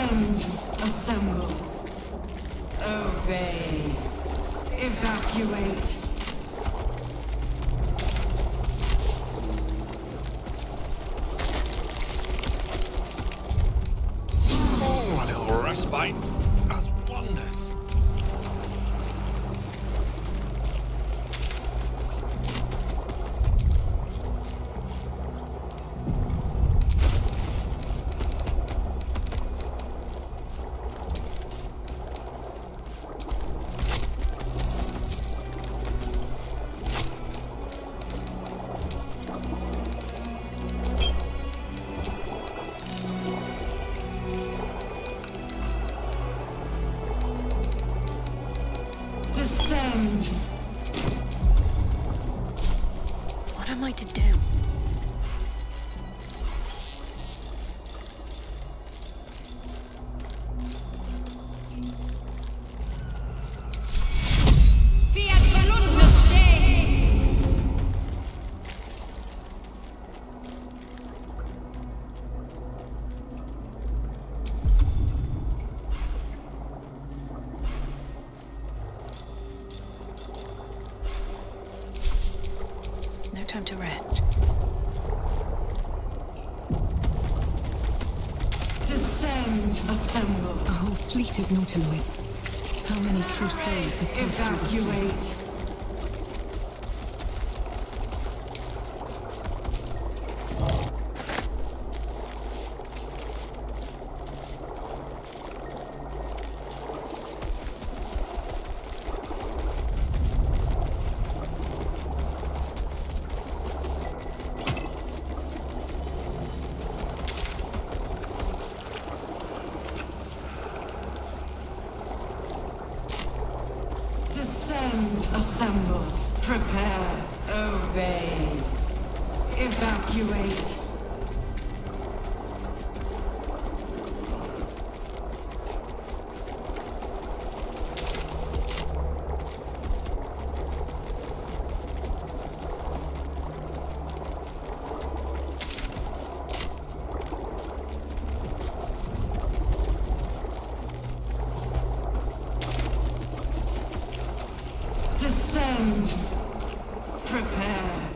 Descend, assemble, obey, evacuate. Oh, a little respite does wonders. Descend. What am I to do? Fiat voluntas Dei! No time to rest. Descend, assemble, A whole fleet of nautiloids. How many true souls have passed through this place? evacuate. Descend, assemble, prepare, obey, evacuate. Descend, prepare.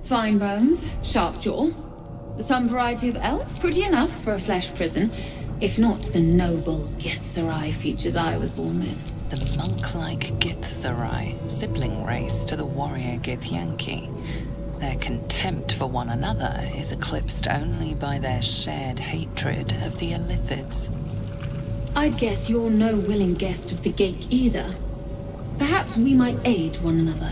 Fine bones, sharp jaw. Some variety of elf, pretty enough for a flesh prison. If not the noble Githzerai features I was born with. The monk-like Githzerai, sibling race to the warrior Githyanki. Their contempt for one another is eclipsed only by their shared hatred of the Illithids. I'd guess you're no willing guest of the Ghaik either. Perhaps we might aid one another.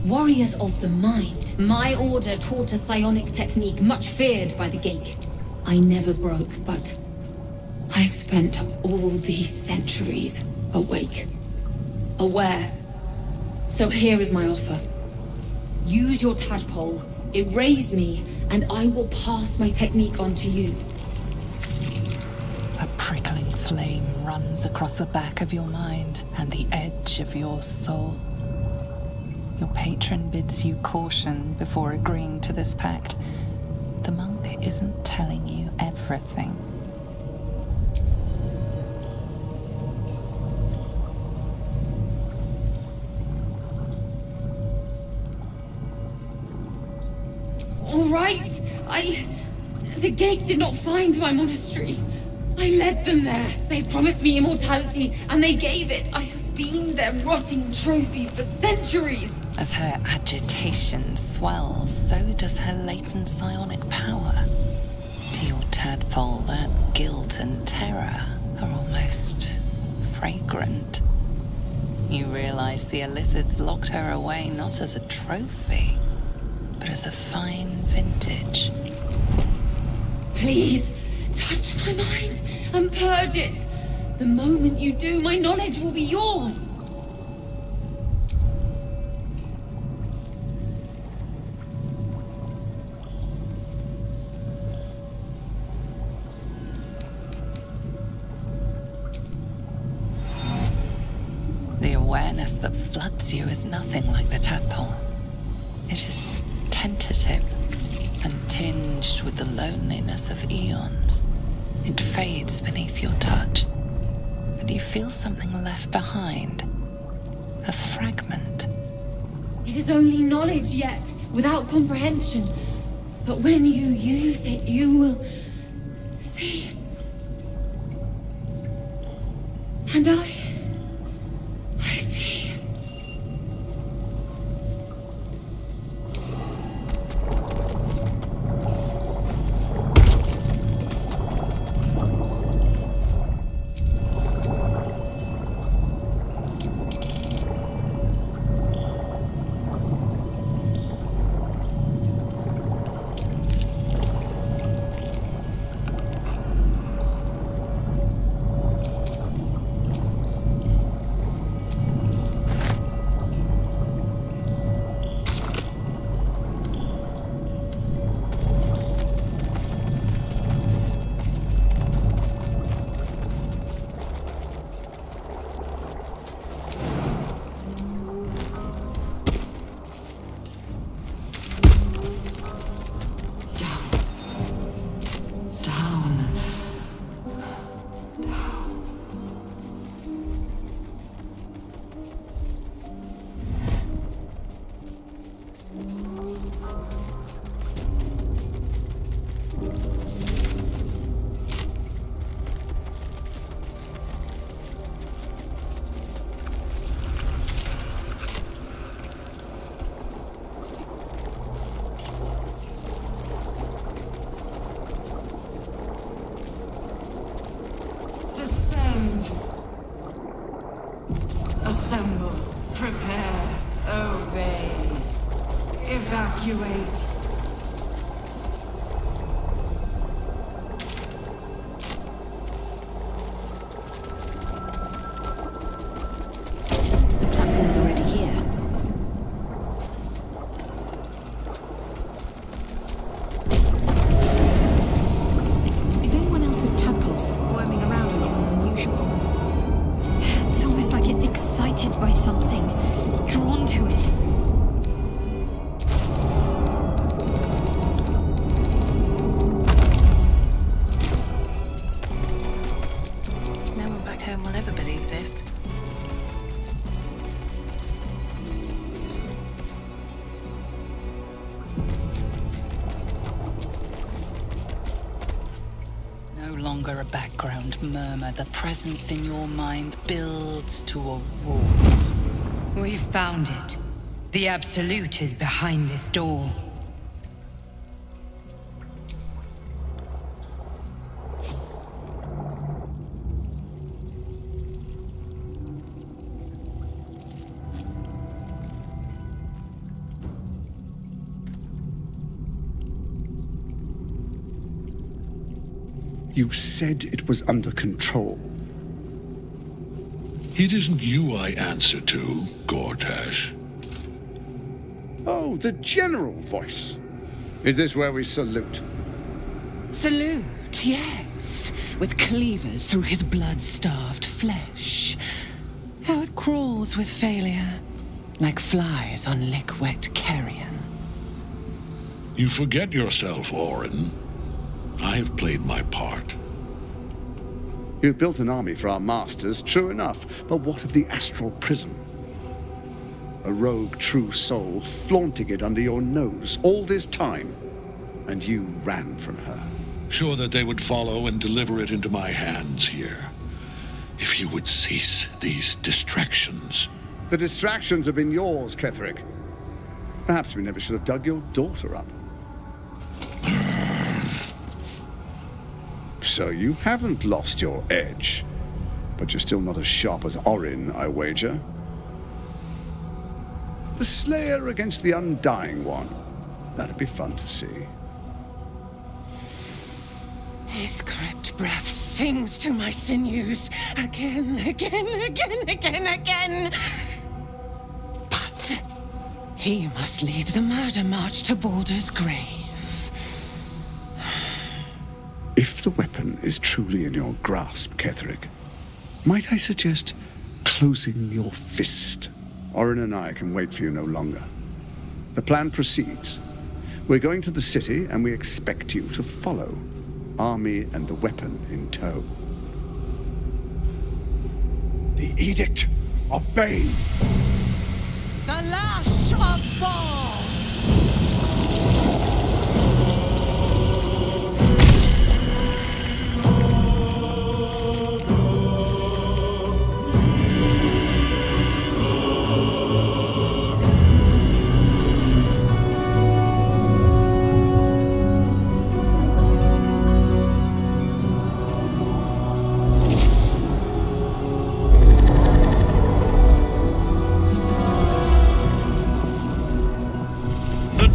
Warriors of the Mind. My order taught a psionic technique much feared by the Geik. I never broke, but I've spent all these centuries awake, aware. So here is my offer. Use your tadpole, erase me, and I will pass my technique on to you. A prickling flame runs across the back of your mind and the edge of your soul. Your patron bids you caution before agreeing to this pact. The monk isn't telling you everything. All right, The Geik did not find my monastery. I led them there. They promised me immortality, and they gave it. I have been their rotting trophy for centuries. As her agitation swells, so does her latent psionic power. To your tadpole, that guilt and terror are almost fragrant. You realize the Illithids locked her away not as a trophy, but as a fine vintage. Please, touch my mind and purge it. The moment you do, my knowledge will be yours. The awareness that floods you is nothing like the tadpole. It is tentative and tinged with the loneliness of eons. It fades beneath your touch, but you feel something left behind. A fragment. It is only knowledge yet, without comprehension. But when you use it, you will see. And I see. Assemble, prepare, obey, evacuate. The platform's already here. Is anyone else's tadpole squirming around a lot more than usual? It's almost like it's excited by something, drawn to it. No one back home will ever believe this. No longer a background murmur, the presence in your mind builds to a roar. We've found it. The Absolute is behind this door. You said it was under control. It isn't you I answer to, Gortash. Oh, the general voice. Is this where we salute? Salute, yes. With cleavers through his blood-starved flesh. How it crawls with failure, like flies on lick-wet carrion. You forget yourself, Orin. I have played my part. You've built an army for our masters, true enough. But what of the astral prism? A rogue true soul flaunting it under your nose all this time, and you ran from her. Sure that they would follow and deliver it into my hands here. If you would cease these distractions. The distractions have been yours, Ketheric. Perhaps we never should have dug your daughter up. So you haven't lost your edge, but you're still not as sharp as Orin, I wager. The Slayer against the Undying One. That'd be fun to see. His crypt breath sings to my sinews again. But he must lead the murder march to Baldur's grave. If the weapon is truly in your grasp, Ketheric, might I suggest closing your fist? Orin and I can wait for you no longer. The plan proceeds. We're going to the city, and we expect you to follow. Army and the weapon in tow. The Edict of Bane! The Lash of Bhaal!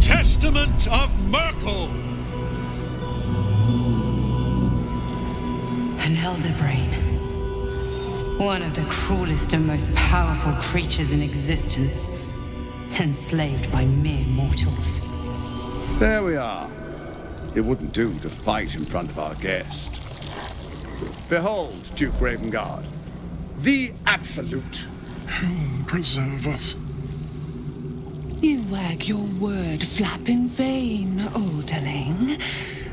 Testament of Myrkul! An elder brain. One of the cruelest and most powerful creatures in existence. Enslaved by mere mortals. There we are. It wouldn't do to fight in front of our guest. Behold, Duke Ravengard. The Absolute. Heaven preserve us. You wag your word flap in vain, Alderling.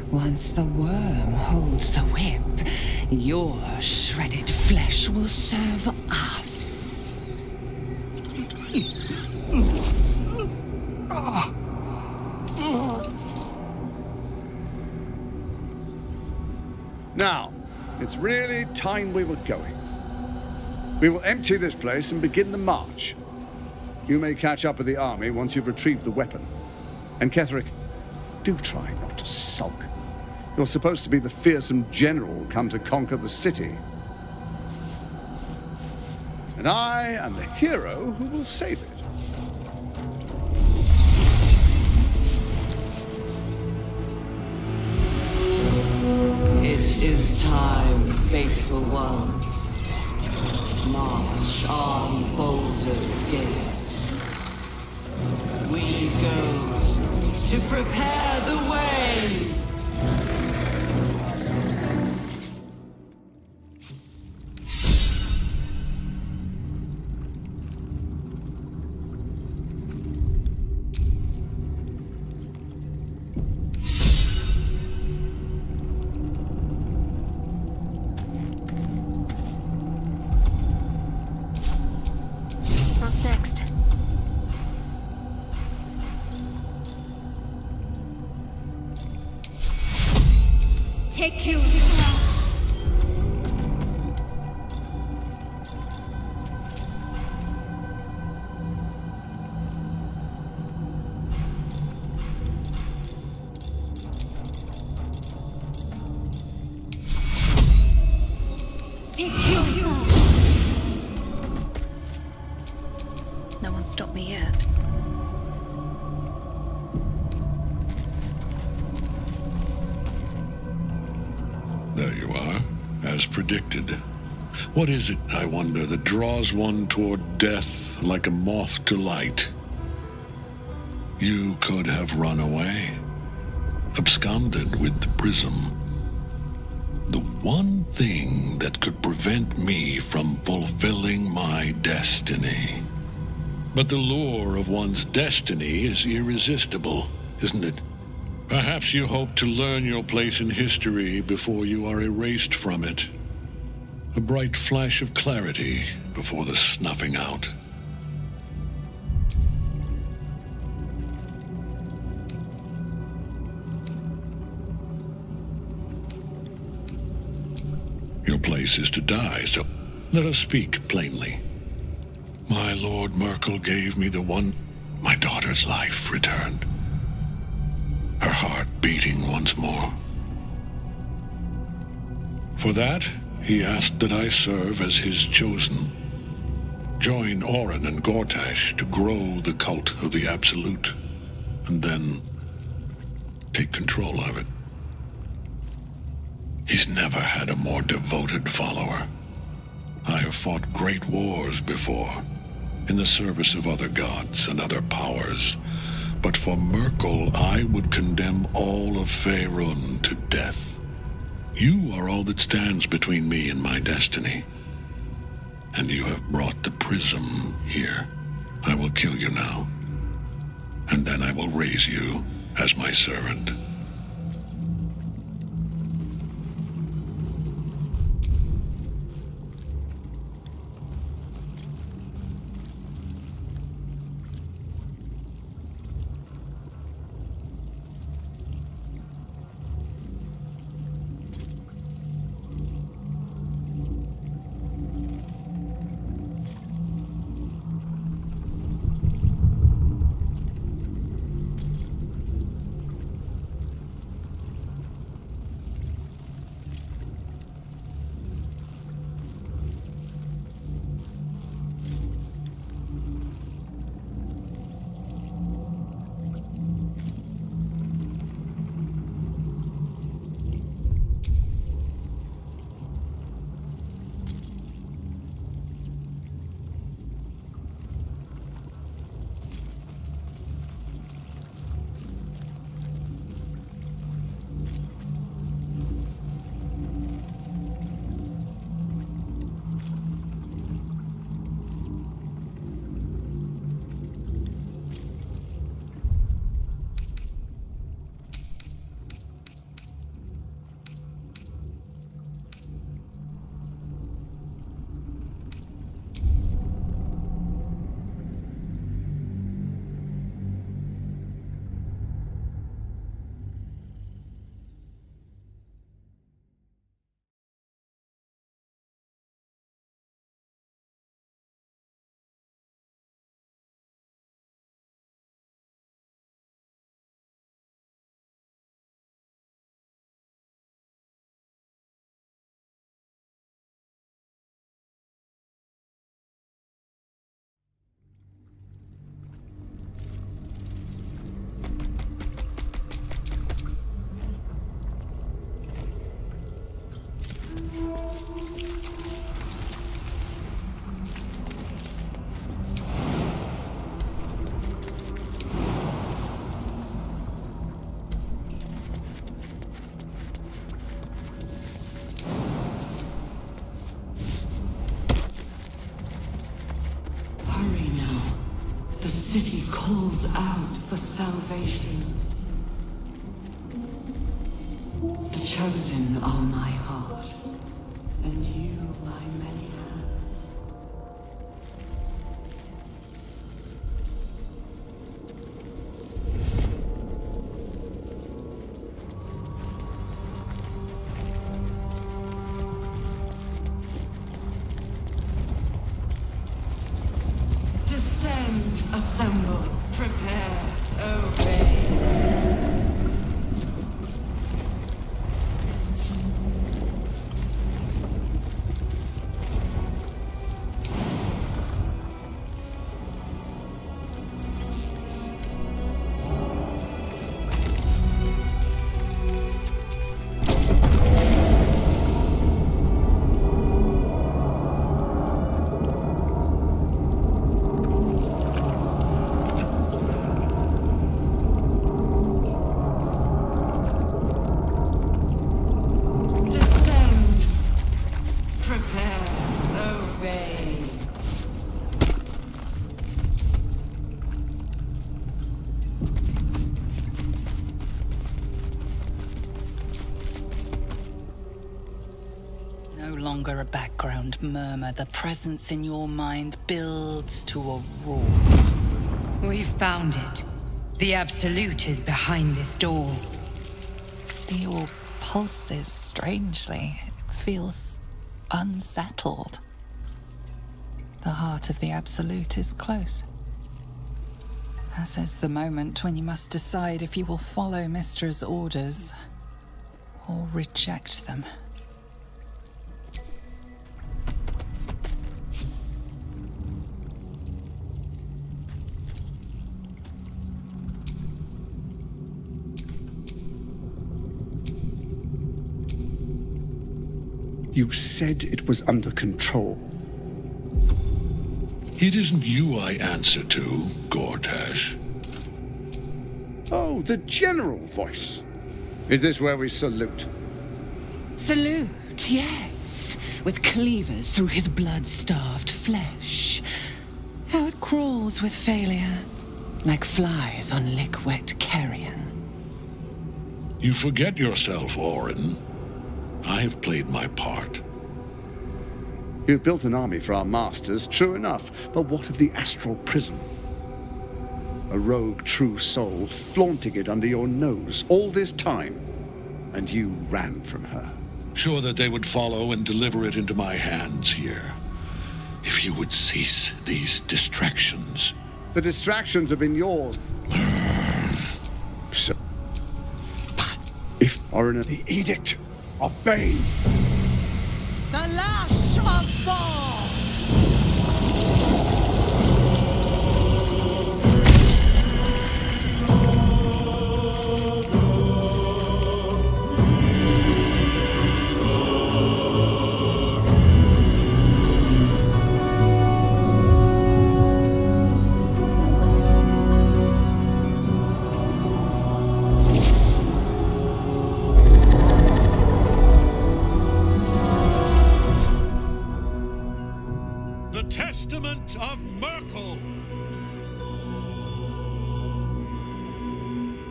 Once the worm holds the whip, your shredded flesh will serve us. Now, it's really time we were going. We will empty this place and begin the march. You may catch up with the army once you've retrieved the weapon. And Ketheric, do try not to sulk. You're supposed to be the fearsome general come to conquer the city. And I am the hero who will save it. It is time, faithful ones. March on Baldur's Gate. We go to prepare the way. What's next? Take you. No one stopped me yet. There you are, as predicted. What is it, I wonder, that draws one toward death like a moth to light? You could have run away, absconded with the prism. The one thing that could prevent me from fulfilling my destiny. But the lure of one's destiny is irresistible, isn't it? Perhaps you hope to learn your place in history before you are erased from it. A bright flash of clarity before the snuffing out. Your place is to die, so let us speak plainly. My Lord Myrkul gave me the one... My daughter's life returned. Her heart beating once more. For that, he asked that I serve as his chosen. Join Orin and Gortash to grow the cult of the Absolute, and then take control of it. He's never had a more devoted follower. I have fought great wars before, in the service of other gods and other powers, but for Myrkul I would condemn all of Faerun to death. You are all that stands between me and my destiny. And you have brought the prism here. I will kill you now, and then I will raise you as my servant. city calls out for salvation. The chosen are my heart, and you my many hands. Descend, assemble, prepare, obey. No longer a background murmur. The presence in your mind builds to a roar. We've found it. The Absolute is behind this door. Your pulses strangely. It feels unsettled. The heart of the Absolute is close. As is the moment when you must decide if you will follow Mystra's orders or reject them. You said it was under control. It isn't you I answer to, Gortash. Oh, the general voice. Is this where we salute? Salute, yes. With cleavers through his blood-starved flesh. How it crawls with failure, like flies on lick-wet carrion. You forget yourself, Orin. I have played my part. You've built an army for our masters, true enough, but what of the astral prison? A rogue true soul flaunting it under your nose all this time, and you ran from her. Sure that they would follow and deliver it into my hands here. If you would cease these distractions. The distractions have been yours. So, if Orin, the edict of Bane. The lash of Thor! Testament of Myrkul!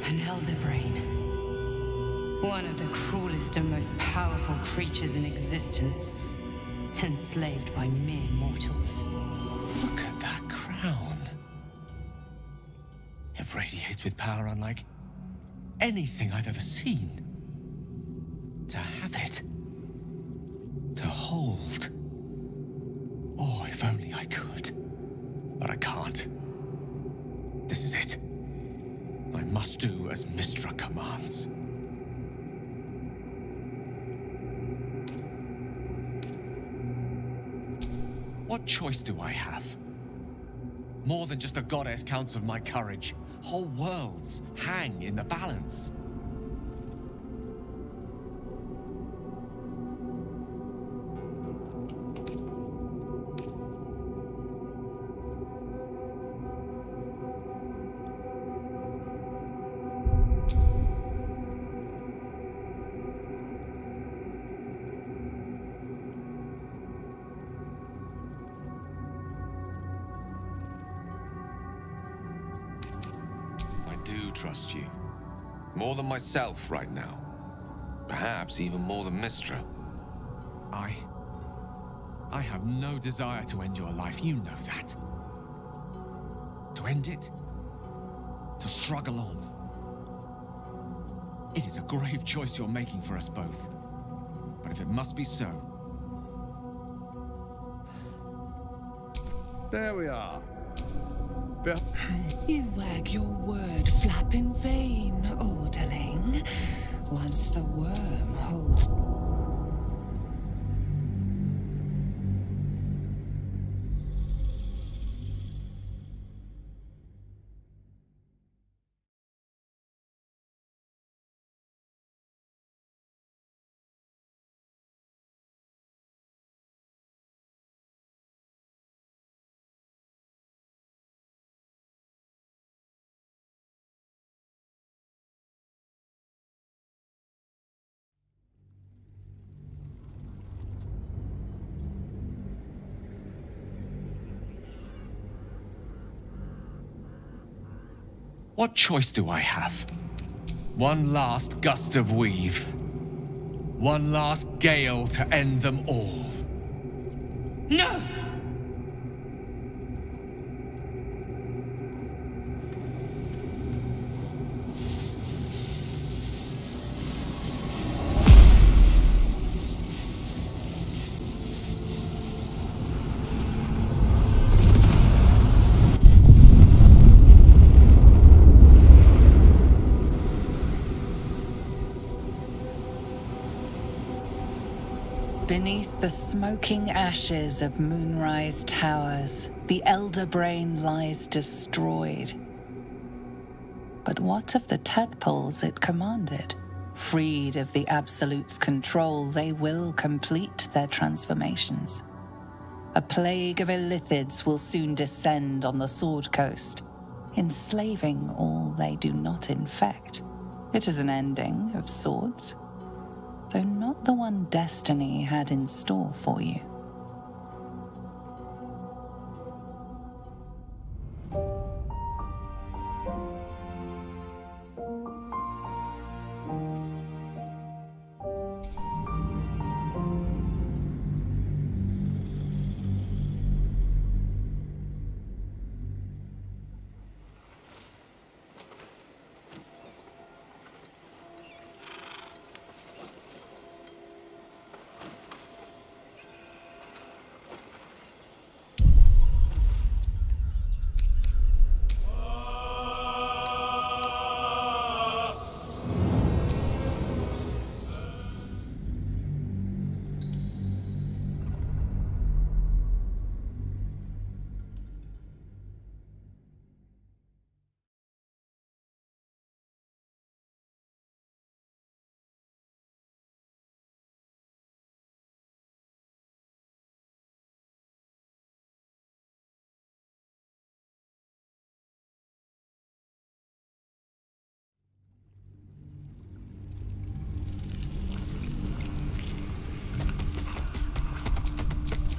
An elder brain. One of the cruelest and most powerful creatures in existence. Enslaved by mere mortals. Look at that crown. It radiates with power unlike anything I've ever seen. To have it. To hold. Oh, if only I could. But I can't. This is it. I must do as Mystra commands. What choice do I have? More than just a goddess counseled my courage. Whole worlds hang in the balance. Trust you. More than myself right now. Perhaps even more than Mystra. I have no desire to end your life, you know that. To end it? To struggle on. It is a grave choice you're making for us both. But if it must be so... There we are. You wag your word flap in vain, orderling. Once the worm holds... What choice do I have? One last gust of weave. One last gale to end them all. No! Beneath the smoking ashes of Moonrise Towers, the Elder Brain lies destroyed. But what of the tadpoles it commanded? Freed of the Absolute's control, they will complete their transformations. A plague of Illithids will soon descend on the Sword Coast, enslaving all they do not infect. It is an ending of sorts, though not the one destiny had in store for you.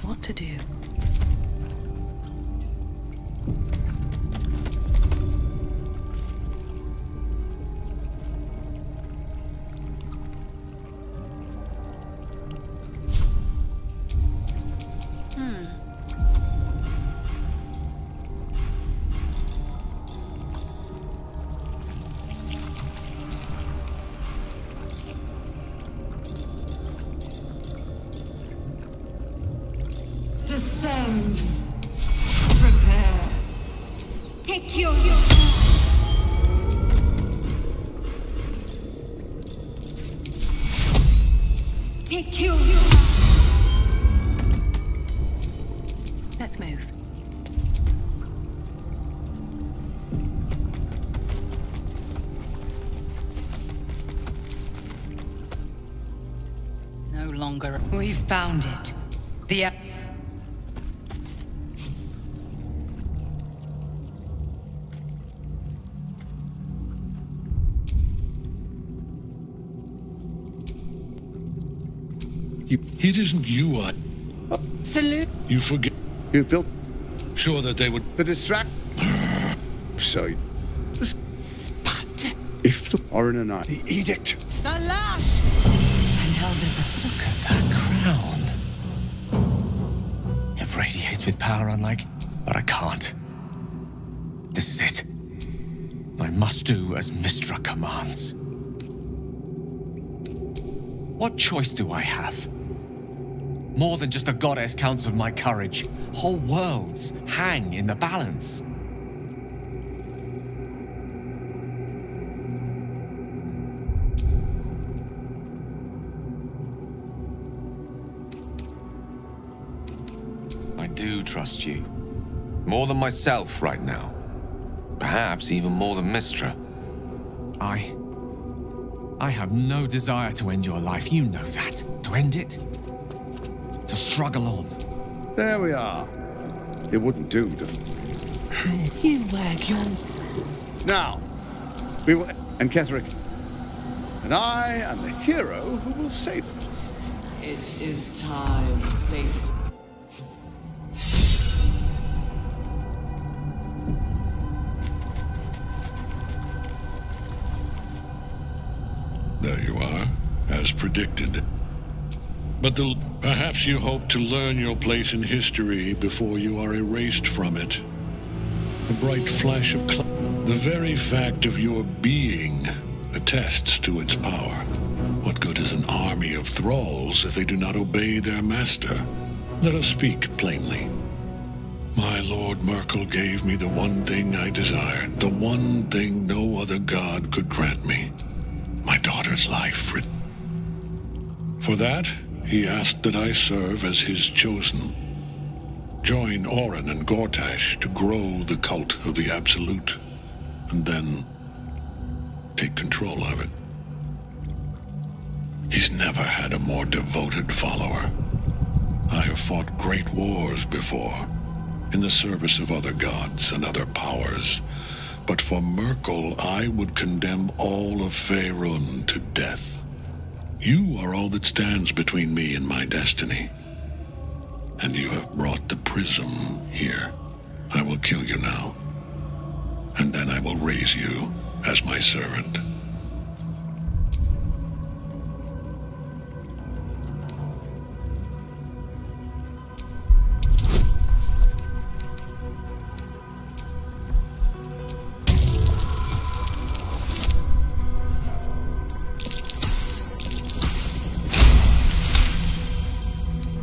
What to do? Descend. Prepare. Take your Take your Let's move. No longer. We found it. The It isn't you, Salute. You forget. You built Sure that they would. the distract. So, But if the Orin and I, the edict. the lash! An elder. Look at that crown. It radiates with power unlike... But I can't. This is it. I must do as Mystra commands. What choice do I have? More than just a goddess counts on my courage. Whole worlds hang in the balance. I do trust you. More than myself right now. Perhaps even more than Mystra. I have no desire to end your life. You know that. To end it? To struggle on. There we are. It wouldn't do to... You wag your... Now, we will... And Ketheric. And I am the hero who will save her. It is time, faithful. There you are, as predicted. predicted. But perhaps you hope to learn your place in history before you are erased from it. A bright flash of the very fact of your being attests to its power. What good is an army of thralls if they do not obey their master? Let us speak plainly. My Lord Merkel gave me the one thing I desired, the one thing no other god could grant me. My daughter's life. For that, he asked that I serve as his chosen. Join Orin and Gortash to grow the cult of the Absolute, and then take control of it. He's never had a more devoted follower. I have fought great wars before, in the service of other gods and other powers, but for Merkel I would condemn all of Faerun to death. You are all that stands between me and my destiny. And you have brought the prism here. I will kill you now, and then I will raise you as my servant.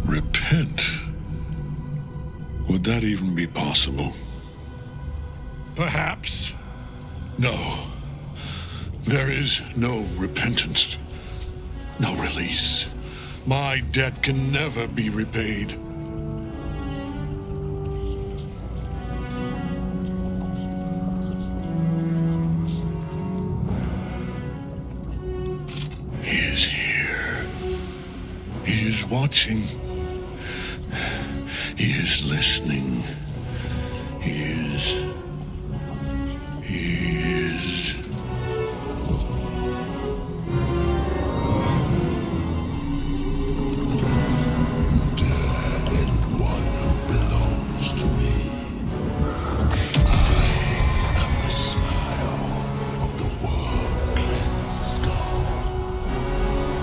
Repent? Would that even be possible? Perhaps. No. There is no repentance. No release. My debt can never be repaid. He is here. He is watching. He is listening. He is... Dead and one who belongs to me. I am the smile of the worm-cleansed skull.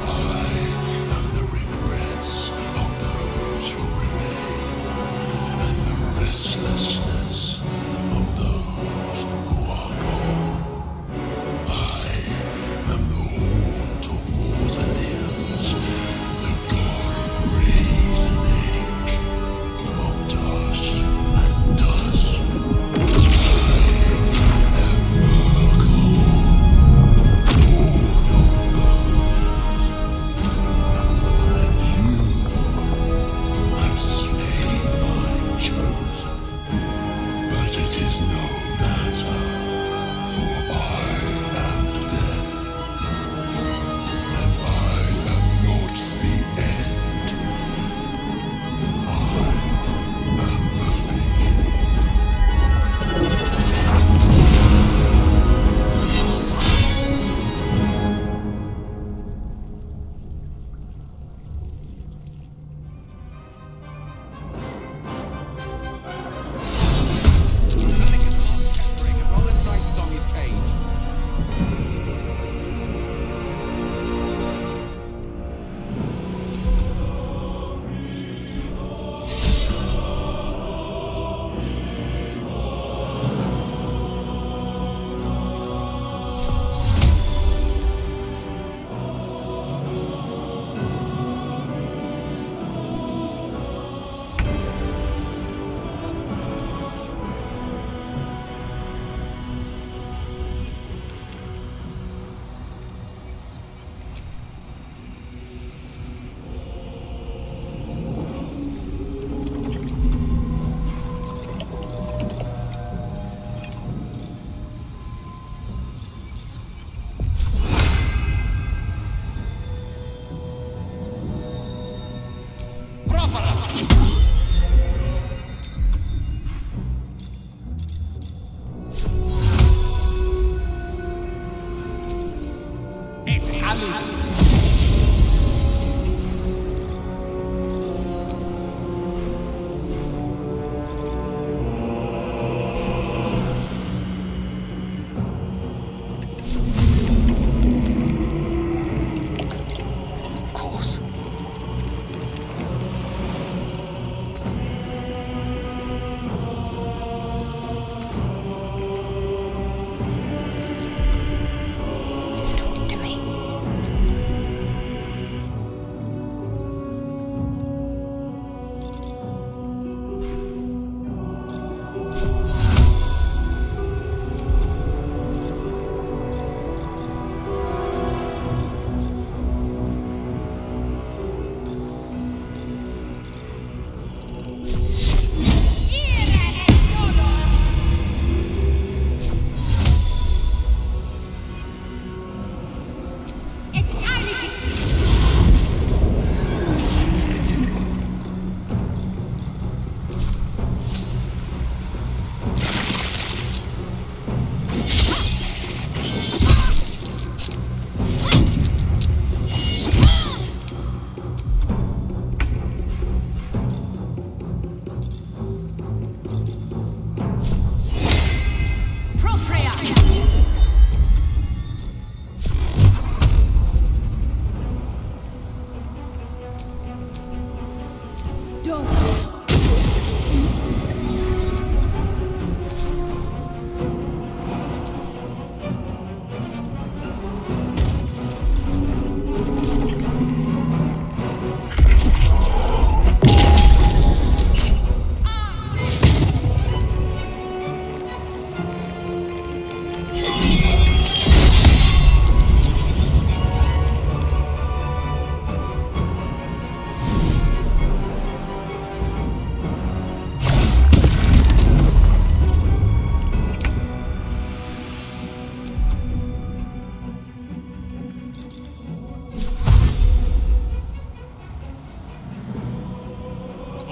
I am the regrets of those who remain, and the restlessness of those who are gone.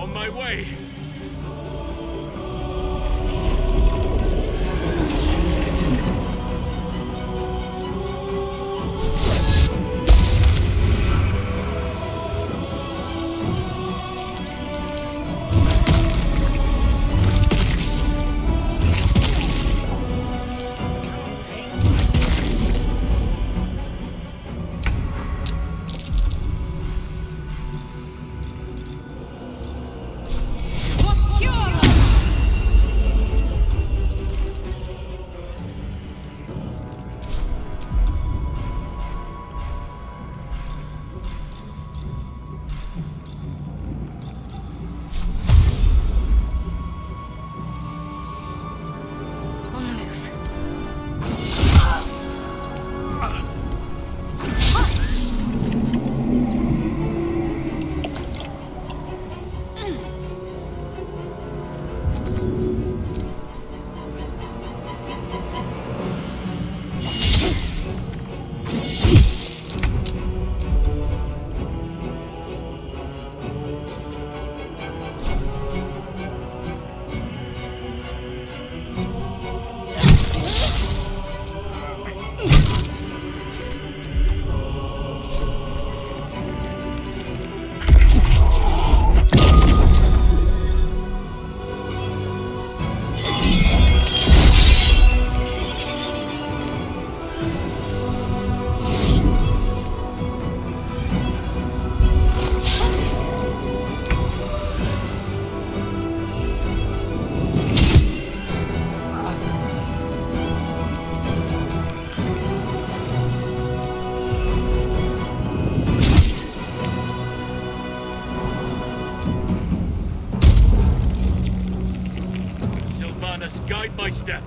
On my way. Guide my step.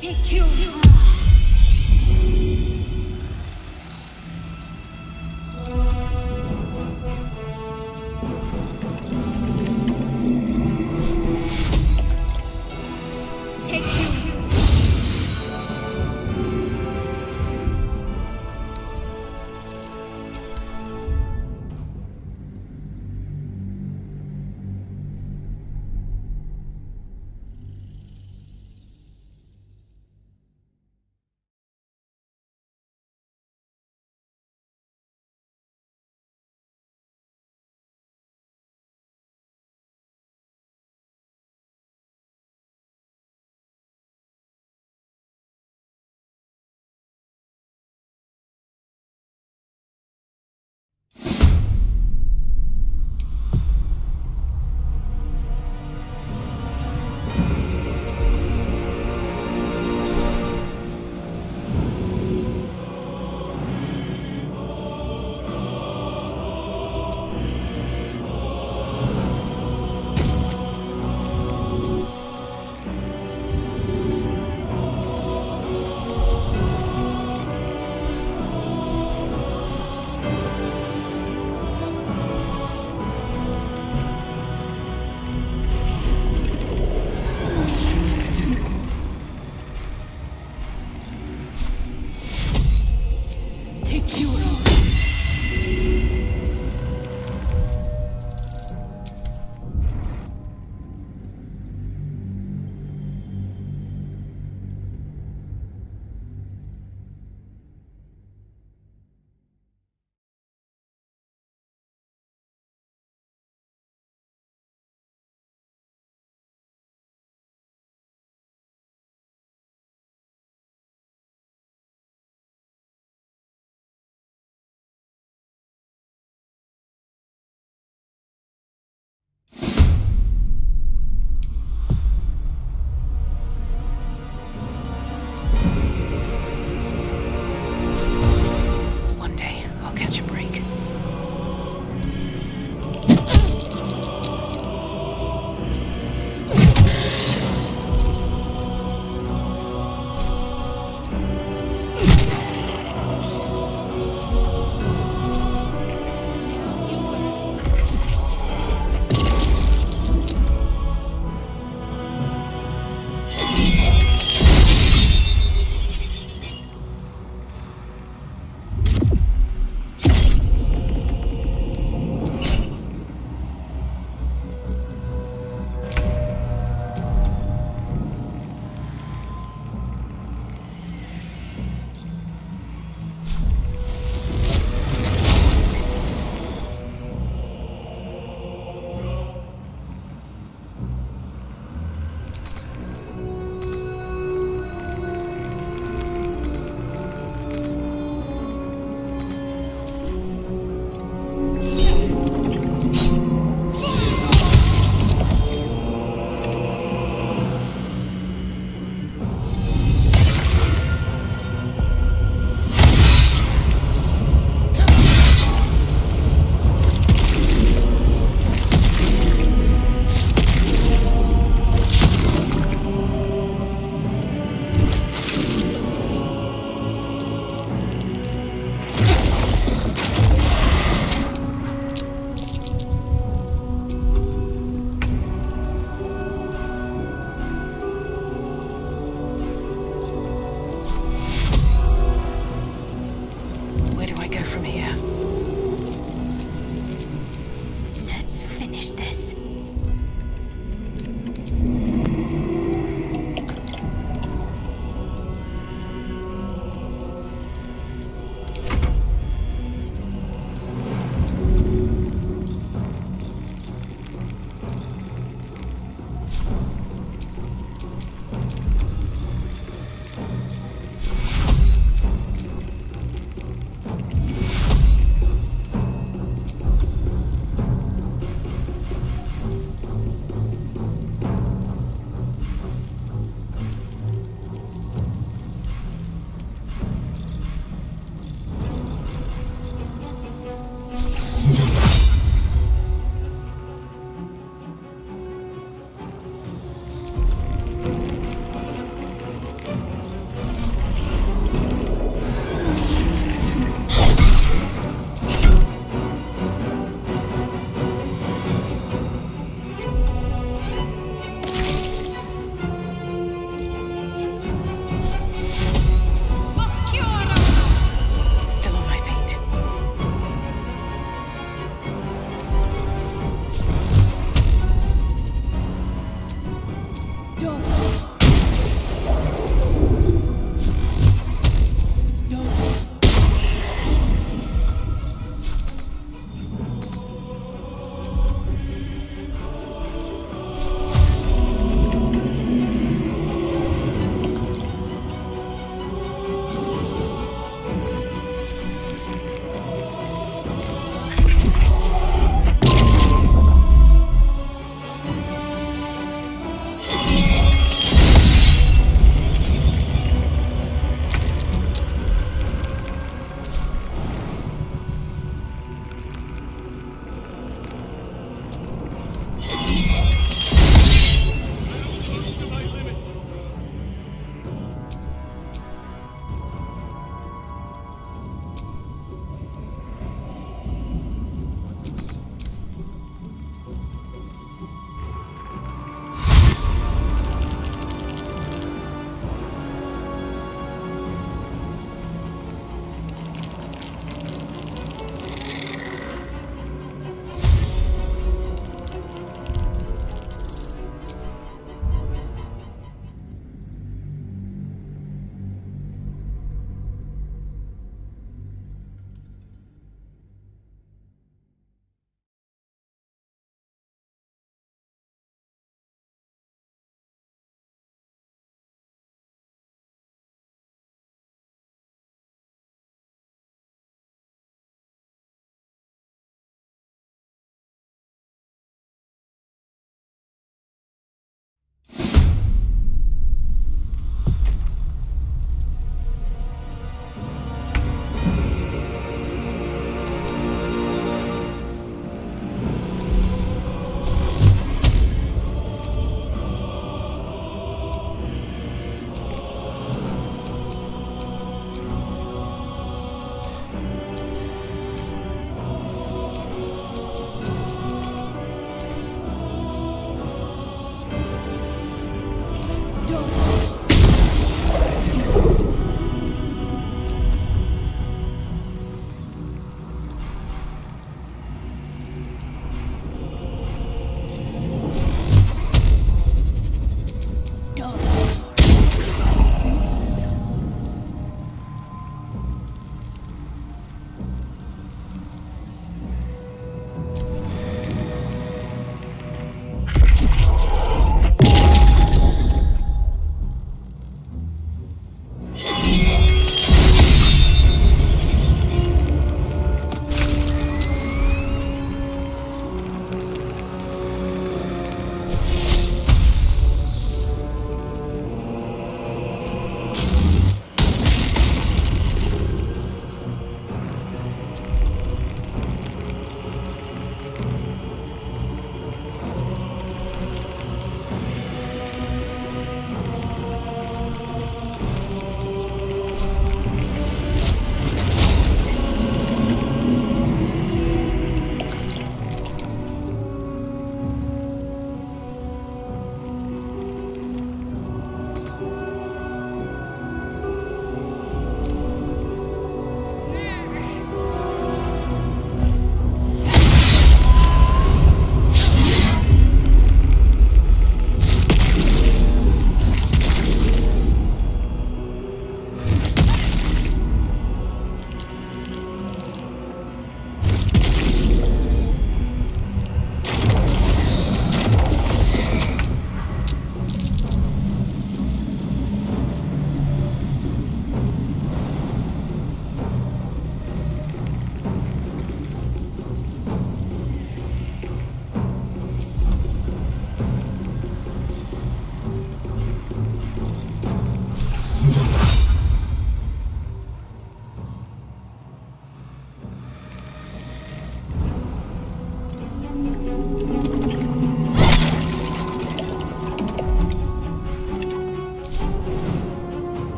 Take you.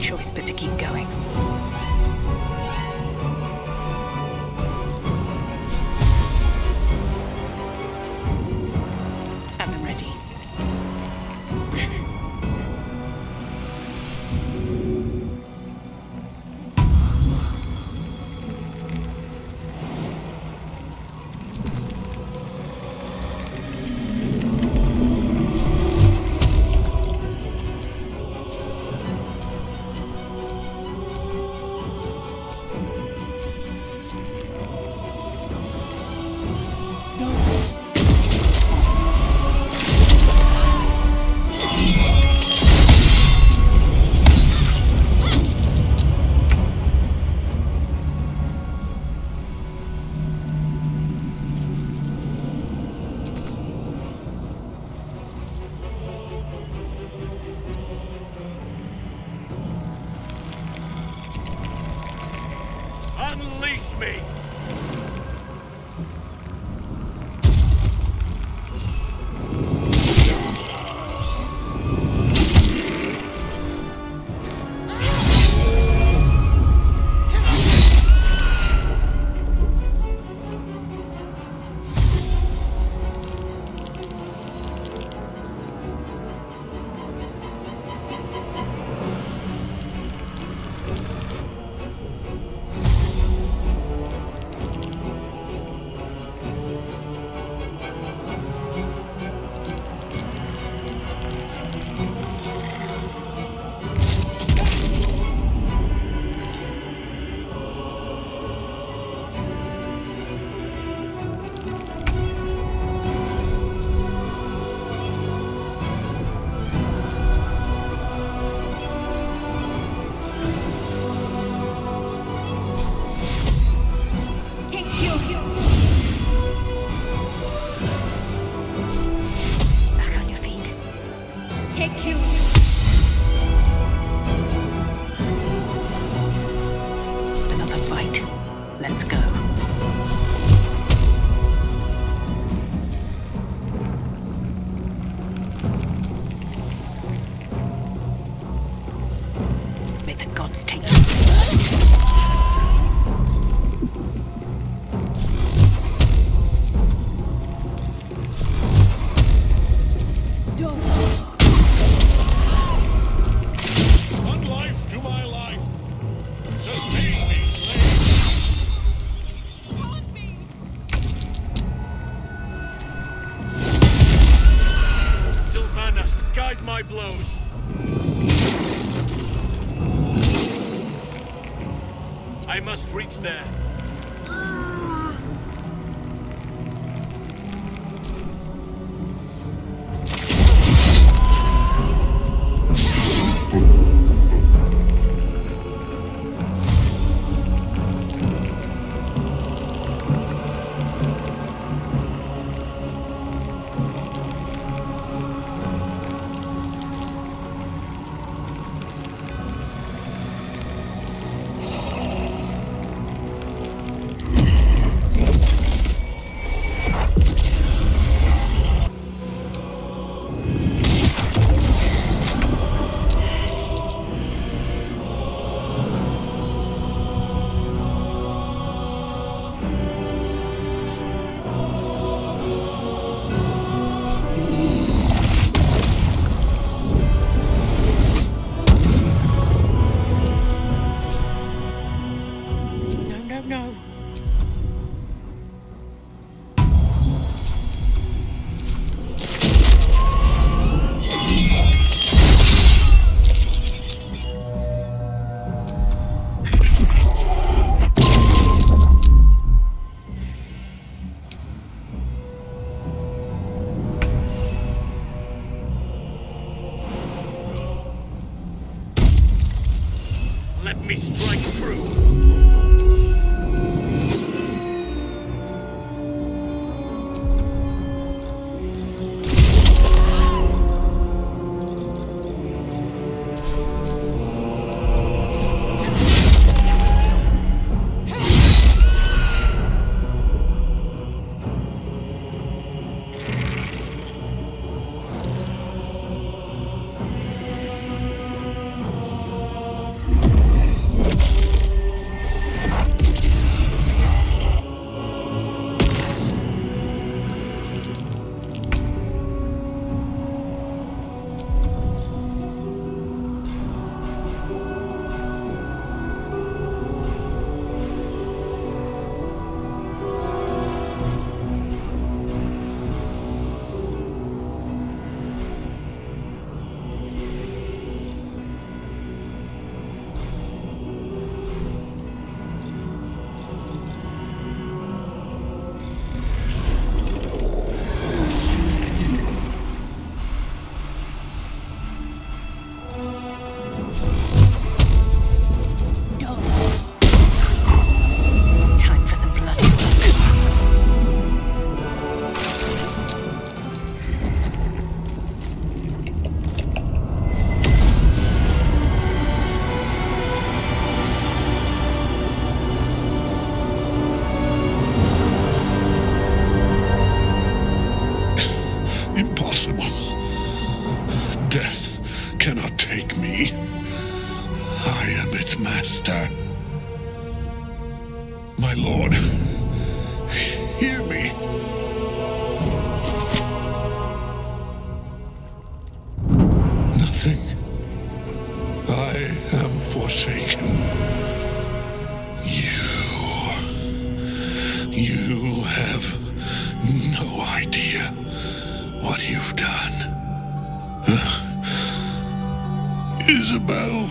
choice but to keep going. Have them ready. Unleash me! Take you. Another fight. Let's go. May the gods take you. Guide my blows. I must reach there. No. Let me strike through. cannot take me. I am its master. My lord, hear me. Nothing. I am forsaken. You have no idea what you've done. Isabel.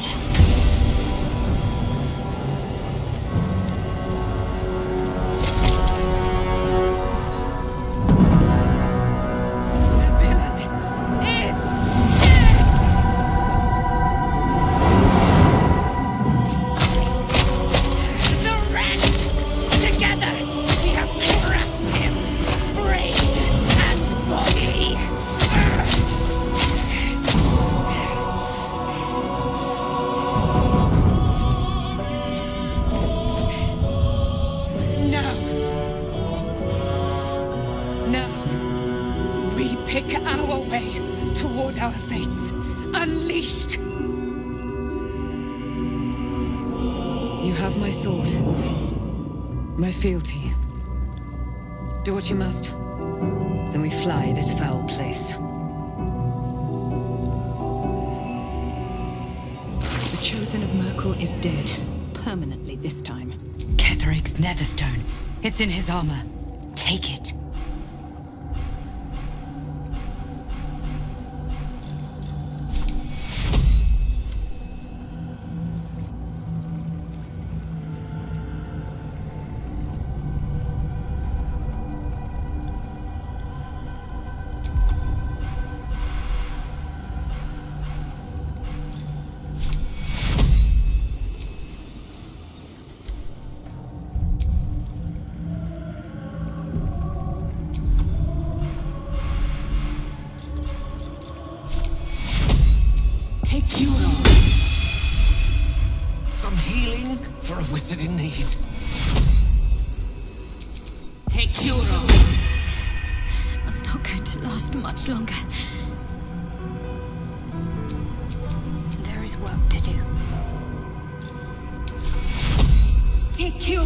Fealty. Do what you must. Then we fly this foul place. The Chosen of Merkel is dead. Permanently this time. Ketheric's Netherstone. It's in his armor. Take it. Some healing for a wizard in need. Take Curo. I'm not going to last much longer. There is work to do. Take Curo.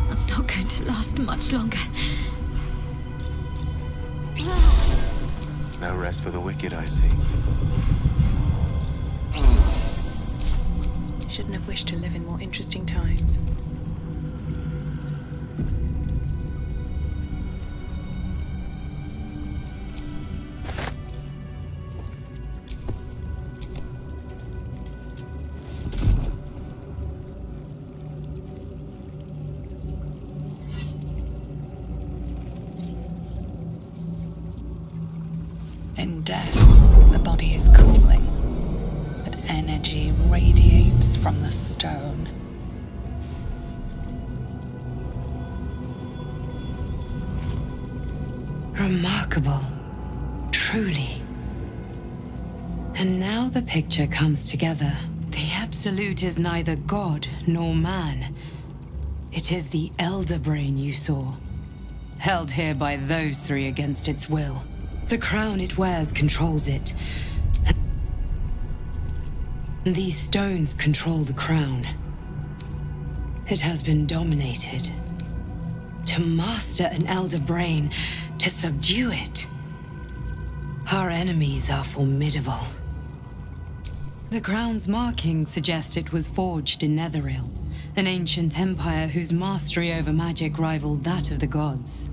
I'm not going to last much longer. No rest for the wicked, I see. Shouldn't have wished to live in more interesting times. In death, the body is cooling, but energy radiates from the stone. Remarkable. Truly. And now the picture comes together. The Absolute is neither god nor man. It is the Elder Brain you saw, held here by those three against its will. The crown it wears controls it. These stones control the crown. It has been dominated. To master an Elder Brain, to subdue it. Our enemies are formidable. The crown's markings suggest it was forged in Netheril, an ancient empire whose mastery over magic rivaled that of the gods.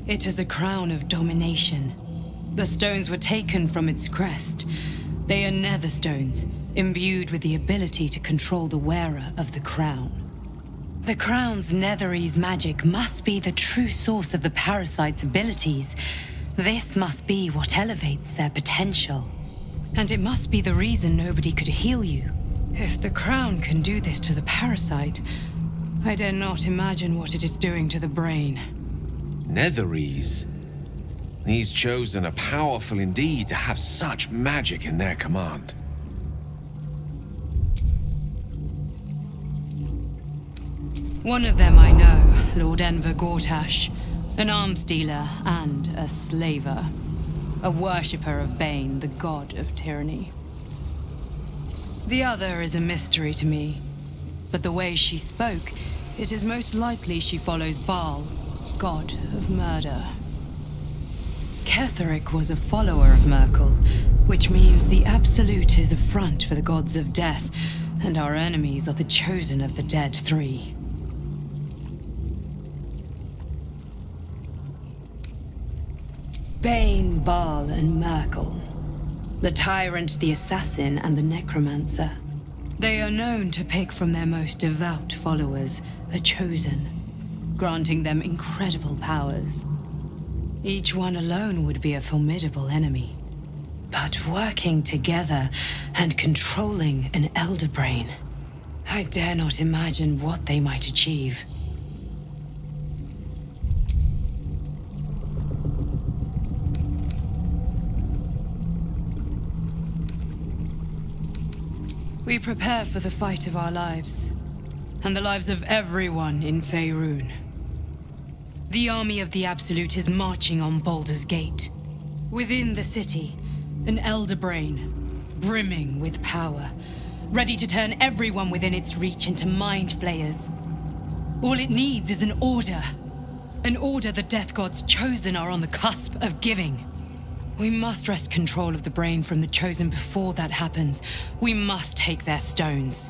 It is a crown of domination. The stones were taken from its crest. They are nether stones, imbued with the ability to control the wearer of the crown. The crown's Netherese magic must be the true source of the parasite's abilities. This must be what elevates their potential. And it must be the reason nobody could heal you. If the crown can do this to the parasite, I dare not imagine what it is doing to the brain. Netherese? These Chosen are powerful indeed to have such magic in their command. One of them I know, Lord Enver Gortash, an arms dealer and a slaver. a worshipper of Bane, the god of tyranny. The other is a mystery to me, but the way she spoke, it is most likely she follows Baal, god of murder. Ketheric was a follower of Myrkul, which means the Absolute is a front for the gods of death, and our enemies are the chosen of the Dead Three. Bane, Baal, and Myrkul. The Tyrant, the Assassin, and the Necromancer. They are known to pick from their most devout followers a chosen, granting them incredible powers. Each one alone would be a formidable enemy. But working together and controlling an Elder Brain, I dare not imagine what they might achieve. We prepare for the fight of our lives, and the lives of everyone in Faerun. The army of the Absolute is marching on Baldur's Gate. Within the city, an Elder Brain, brimming with power, ready to turn everyone within its reach into mind flayers. All it needs is an order the Death Gods chosen are on the cusp of giving. We must wrest control of the brain from the chosen before that happens. We must take their stones.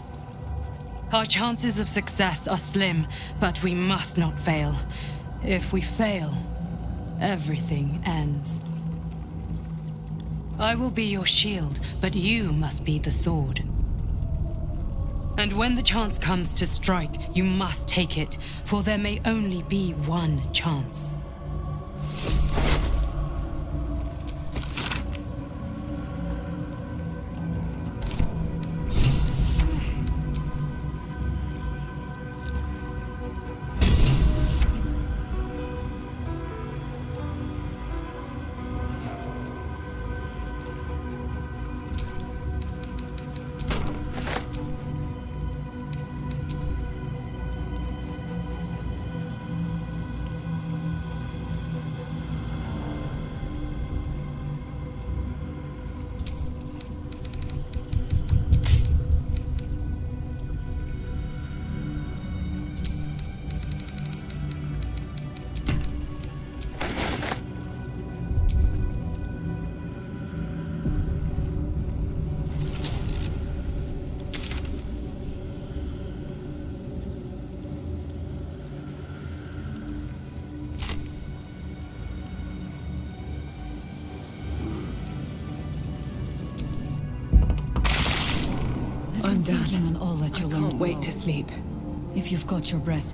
Our chances of success are slim, but we must not fail. If we fail, everything ends. I will be your shield, but you must be the sword. And when the chance comes to strike, you must take it, for there may only be one chance. I'm thinking on all that you learned. Wait to sleep. If you've got your breath,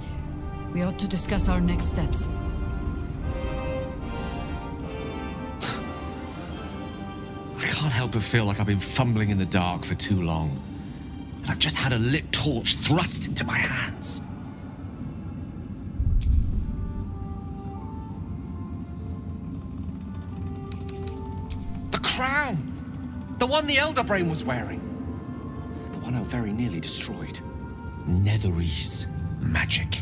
we ought to discuss our next steps. I can't help but feel like I've been fumbling in the dark for too long. And I've just had a lit torch thrust into my hands. The crown! The one the Elder Brain was wearing. The one I very nearly destroyed. Netherese magic.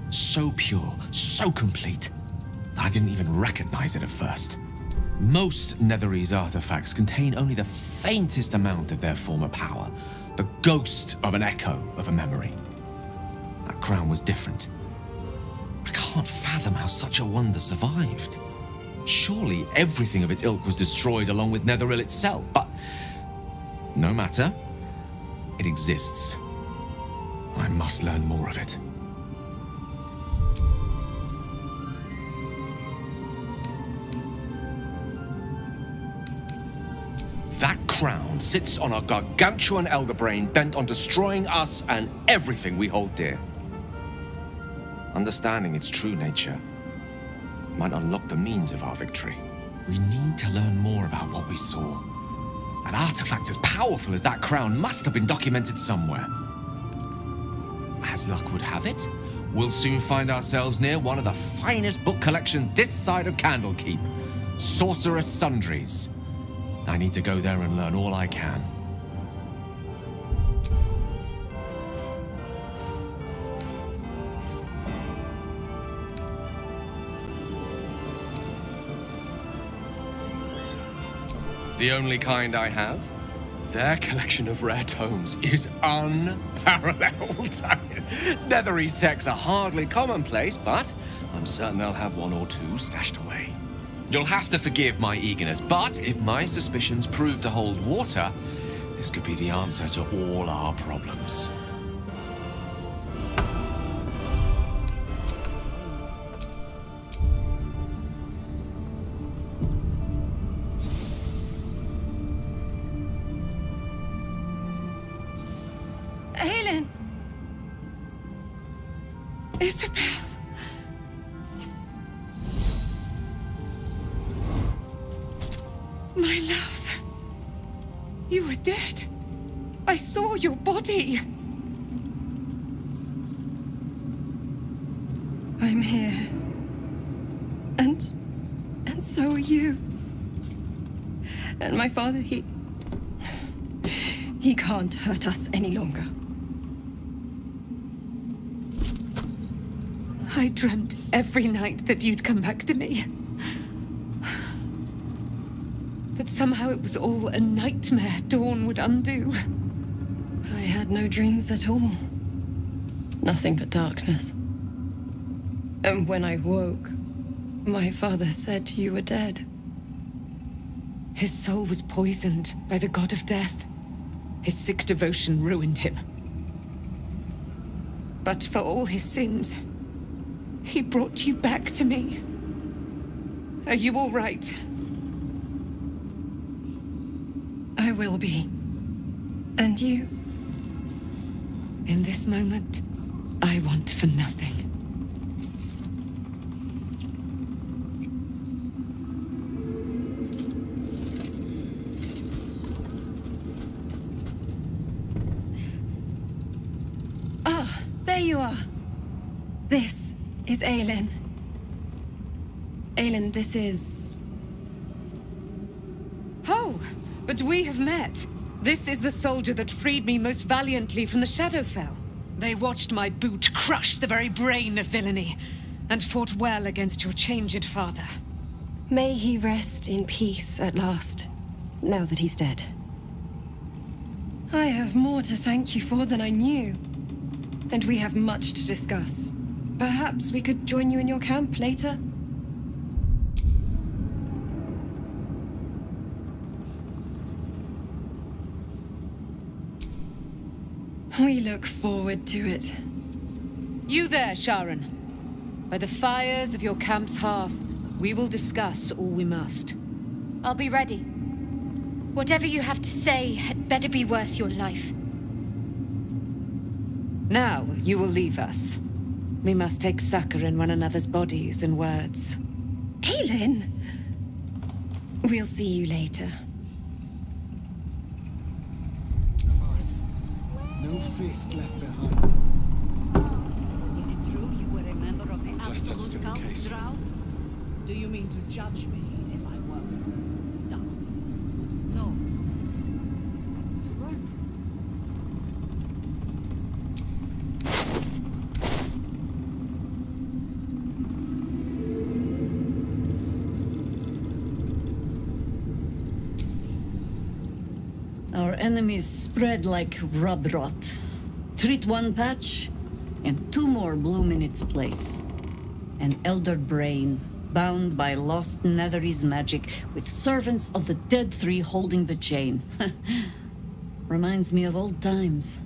So pure, so complete, that I didn't even recognize it at first. Most Netherese artifacts contain only the faintest amount of their former power, the ghost of an echo of a memory. That crown was different. I can't fathom how such a wonder survived. Surely everything of its ilk was destroyed along with Netheril itself, but no matter. It exists. I must learn more of it. That crown sits on a gargantuan Elder Brain bent on destroying us and everything we hold dear. Understanding its true nature might unlock the means of our victory. We need to learn more about what we saw. An artifact as powerful as that crown must have been documented somewhere. As luck would have it, we'll soon find ourselves near one of the finest book collections this side of Candlekeep, Sorcerous Sundries. I need to go there and learn all I can. The only kind I have. Their collection of rare tomes is unparalleled. I mean, Netherese texts are hardly commonplace, but I'm certain they'll have one or two stashed away. You'll have to forgive my eagerness, but if my suspicions prove to hold water, this could be the answer to all our problems. Aylin! Isabel! My love. You were dead. I saw your body. I'm here. And so are you. And my father, he can't hurt us any longer. I dreamt every night that you'd come back to me. That somehow it was all a nightmare Dawn would undo. I had no dreams at all. Nothing but darkness. And when I woke, my father said you were dead. His soul was poisoned by the god of death. His sick devotion ruined him. But for all his sins, he brought you back to me. Are you all right? I will be. And you? In this moment, I want for nothing. Ah, there you are. This is Aylin. Aylin, this is... Oh, but we have met. This is the soldier that freed me most valiantly from the Shadowfell. They watched my boot crush the very brain of villainy, and fought well against your changed father. May he rest in peace at last, now that he's dead. I have more to thank you for than I knew, and we have much to discuss. Perhaps we could join you in your camp later? We look forward to it. You there, Sharon. By the fires of your camp's hearth, we will discuss all we must. I'll be ready. Whatever you have to say had better be worth your life. Now you will leave us. We must take succor in one another's bodies and words. Aylin! We'll see you later. No fist left behind. Is it true you were a member of the Absolute Cult, Drow? Do you mean to judge me if I were Darth? No. I need to learn. Our enemies spread like rub rot. Treat one patch, and two more bloom in its place. An elder brain, bound by lost Netherese magic, with servants of the dead three holding the chain. Reminds me of old times.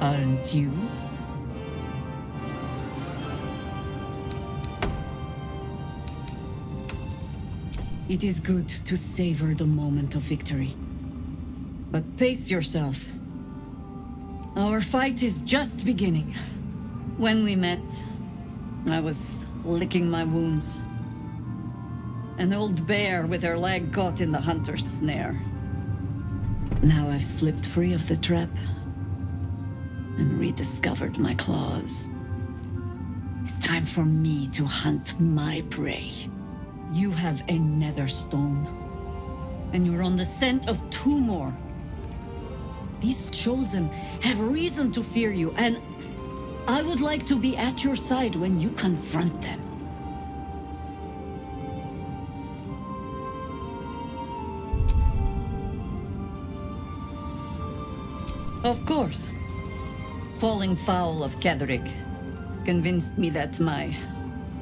Aren't you? It is good to savor the moment of victory. But pace yourself. Our fight is just beginning. When we met, I was licking my wounds. An old bear with her leg caught in the hunter's snare. Now I've slipped free of the trap and rediscovered my claws. It's time for me to hunt my prey. You have a nether stone, and you're on the scent of two more. These Chosen have reason to fear you, and I would like to be at your side when you confront them. Of course. Falling foul of Ketheric convinced me that my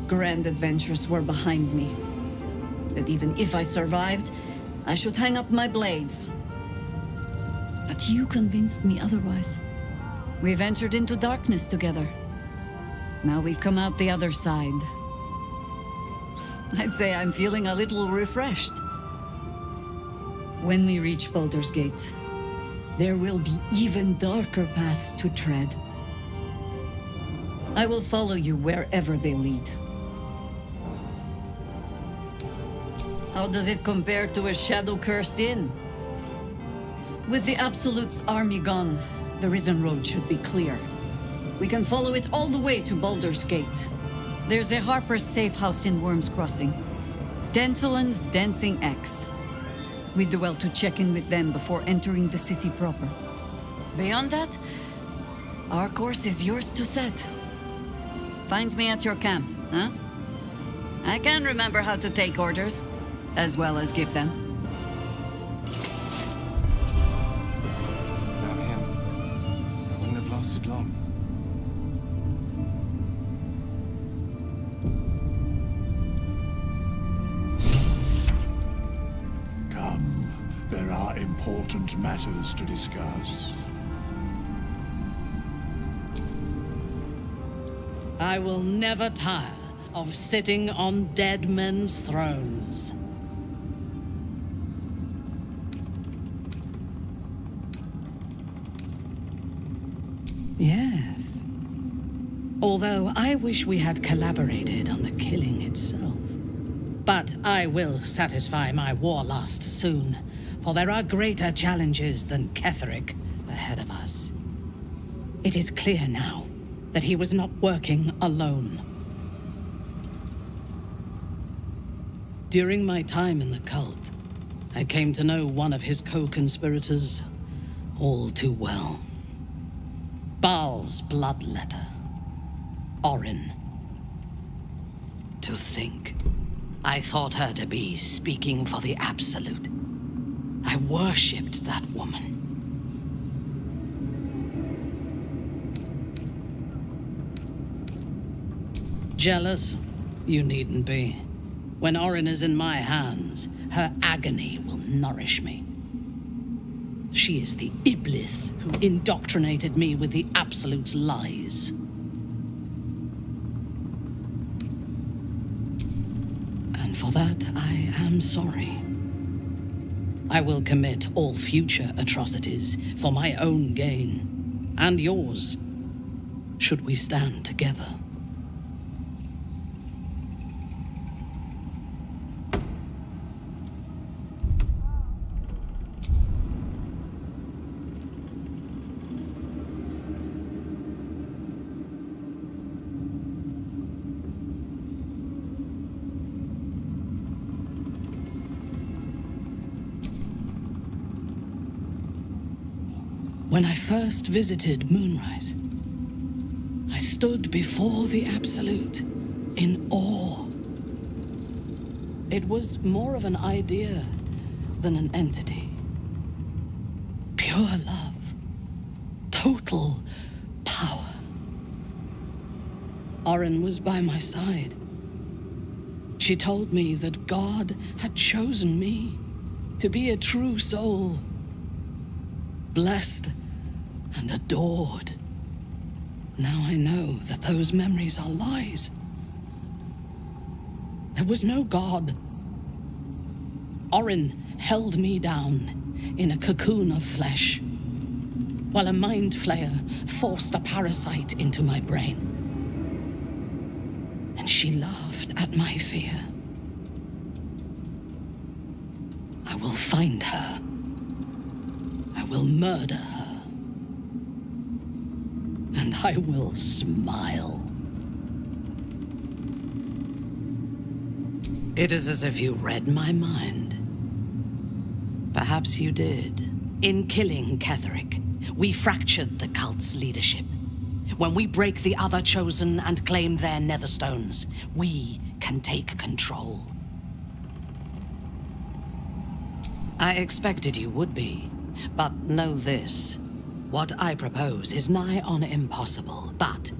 grand adventures were behind me. That even if I survived, I should hang up my blades. But you convinced me otherwise. We ventured into darkness together. Now we've come out the other side. I'd say I'm feeling a little refreshed. When we reach Baldur's Gate, there will be even darker paths to tread. I will follow you wherever they lead. How does it compare to a shadow-cursed inn? With the Absolute's army gone, the Risen Road should be clear. We can follow it all the way to Baldur's Gate. There's a Harper's safe house in Worm's Crossing. Denthalen's Dancing Axe. We do well to check in with them before entering the city proper. Beyond that, our course is yours to set. Find me at your camp, huh? I can remember how to take orders, as well as give them. Without him, I wouldn't have lasted long. Come, there are important matters to discuss. I will never tire of sitting on dead men's thrones. Yes. Although I wish we had collaborated on the killing itself. But I will satisfy my warlust soon, for there are greater challenges than Ketheric ahead of us. It is clear now that he was not working alone. During my time in the cult, I came to know one of his co-conspirators all too well. Baal's bloodletter, Orin. To think, I thought her to be speaking for the Absolute. I worshipped that woman. Jealous? You needn't be. When Orin is in my hands, her agony will nourish me. She is the Iblis who indoctrinated me with the Absolute's lies. And for that, I am sorry. I will commit all future atrocities for my own gain, and yours, should we stand together. When I first visited Moonrise, I stood before the Absolute in awe. It was more of an idea than an entity. Pure love. Total power. Orin was by my side. She told me that God had chosen me to be a true soul. Blessed and adored. Now I know that those memories are lies. There was no God. Orin held me down in a cocoon of flesh, while a mind flayer forced a parasite into my brain. And she laughed at my fear. I will find her. I will murder her. And I will smile. It is as if you read my mind. Perhaps you did. In killing Ketheric, we fractured the cult's leadership. When we break the other Chosen and claim their Netherstones, we can take control. I expected you would be, but know this. What I propose is nigh on impossible, but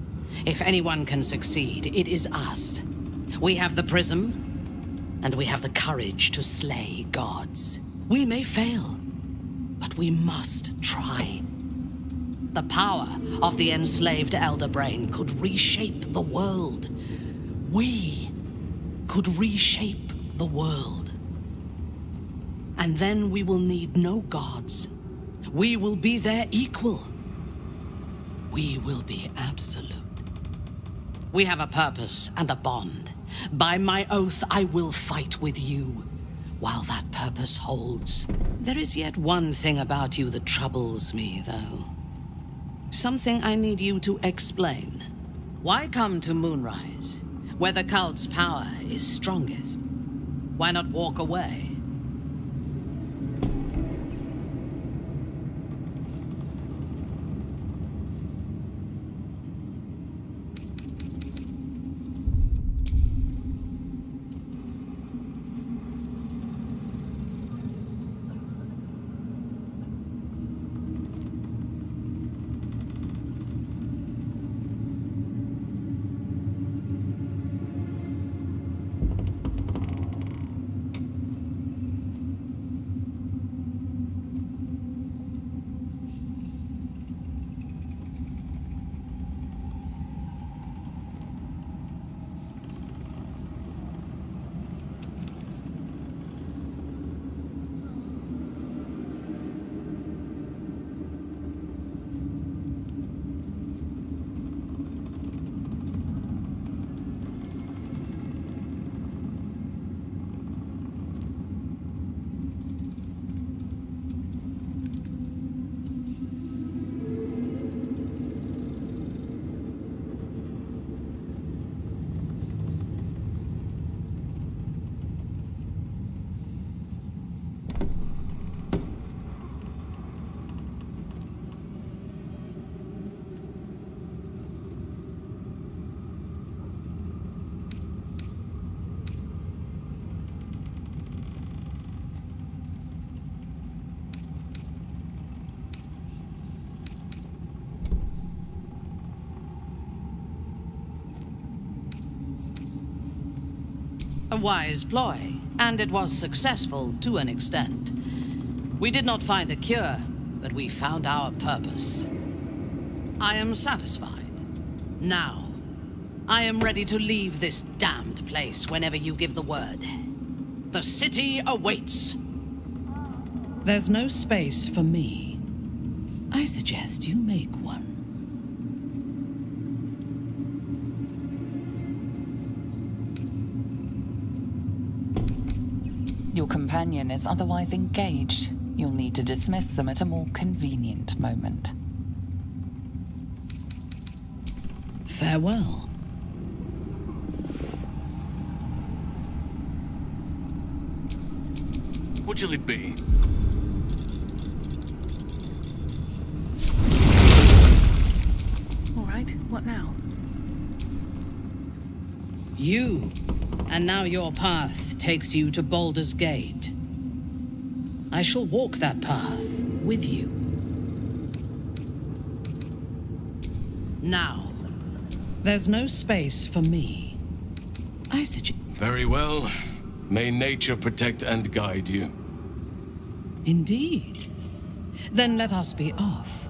if anyone can succeed, it is us. We have the prism, and we have the courage to slay gods. We may fail, but we must try. The power of the enslaved Elder Brain could reshape the world. We could reshape the world. And then we will need no gods. We will be their equal. We will be absolute. We have a purpose and a bond. By my oath, I will fight with you while that purpose holds. There is yet one thing about you that troubles me, though. Something I need you to explain. Why come to Moonrise, where the cult's power is strongest? Why not walk away? A wise ploy, and it was successful to an extent. We did not find a cure, but we found our purpose. I am satisfied. Now, I am ready to leave this damned place whenever you give the word. The city awaits. There's no space for me. I suggest you make one. Your companion is otherwise engaged. You'll need to dismiss them at a more convenient moment. Farewell. What shall it be? All right, what now? You. And now your path takes you to Baldur's Gate. I shall walk that path with you. Now, there's no space for me. I suggest... Very well. May nature protect and guide you. Indeed. Then let us be off.